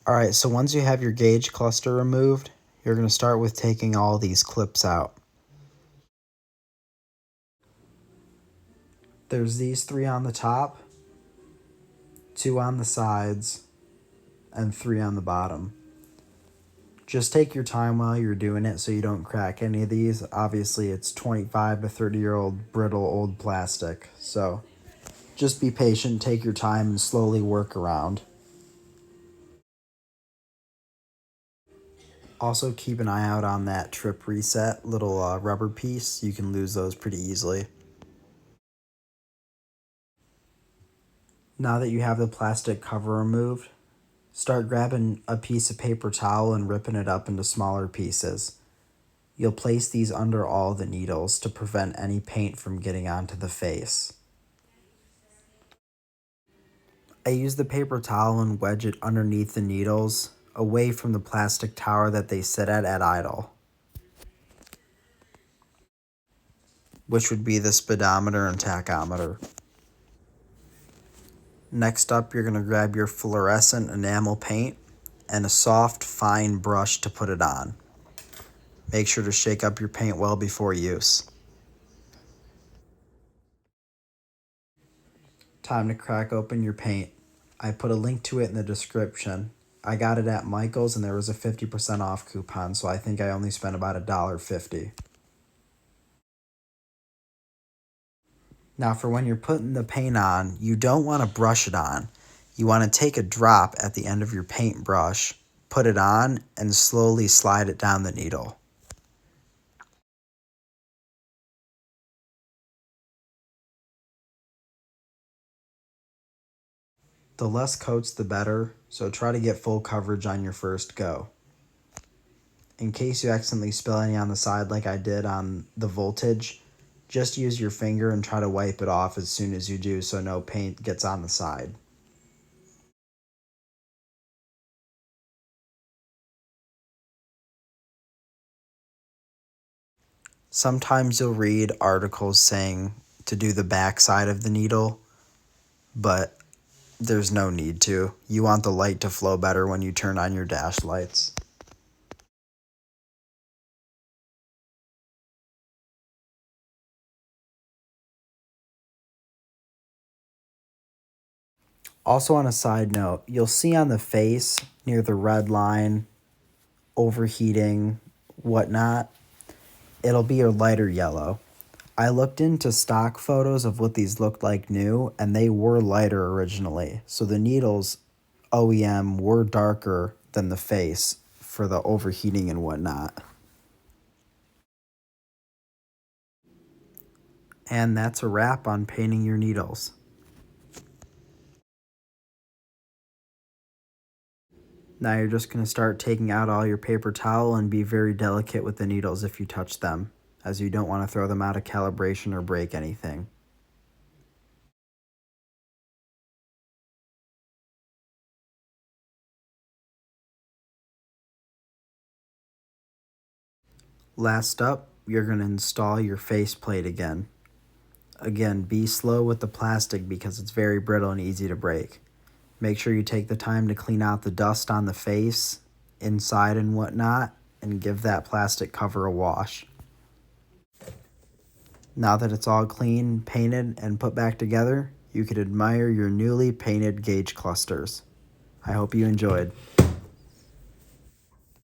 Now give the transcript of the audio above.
Alright, so once you have your gauge cluster removed, you're going to start with taking all these clips out. There's these 3 on the top, 2 on the sides, and 3 on the bottom. Just take your time while you're doing it so you don't crack any of these. Obviously, it's 25 to 30-year-old brittle old plastic, so just be patient, take your time, and slowly work around. Also, keep an eye out on that trip reset little rubber piece. You can lose those pretty easily. Now that you have the plastic cover removed, start grabbing a piece of paper towel and ripping it up into smaller pieces. You'll place these under all the needles to prevent any paint from getting onto the face. I use the paper towel and wedge it underneath the needles, away from the plastic tower that they sit at idle, which would be the speedometer and tachometer. Next up, you're going to grab your fluorescent enamel paint and a soft, fine brush to put it on. Make sure to shake up your paint well before use. Time to crack open your paint. I put a link to it in the description. I got it at Michael's and there was a 50% off coupon, so I think I only spent about $1.50. Now for when you're putting the paint on, you don't want to brush it on. You want to take a drop at the end of your paintbrush, put it on, and slowly slide it down the needle. The less coats the better, so try to get full coverage on your first go. In case you accidentally spill any on the side like I did on the voltage, just use your finger and try to wipe it off as soon as you do so no paint gets on the side. Sometimes you'll read articles saying to do the back side of the needle, but there's no need to. You want the light to flow better when you turn on your dash lights. Also on a side note, you'll see on the face near the red line, overheating, whatnot, it'll be a lighter yellow. I looked into stock photos of what these looked like new, and they were lighter originally. So the needles, OEM, were darker than the face for the overheating and whatnot. And that's a wrap on painting your needles. Now you're just going to start taking out all your paper towel and be very delicate with the needles if you touch them, as you don't want to throw them out of calibration or break anything. Last up, you're going to install your faceplate again. Again, be slow with the plastic because it's very brittle and easy to break. Make sure you take the time to clean out the dust on the face, inside and whatnot, and give that plastic cover a wash. Now that it's all clean, painted, and put back together, you can admire your newly painted gauge clusters. I hope you enjoyed.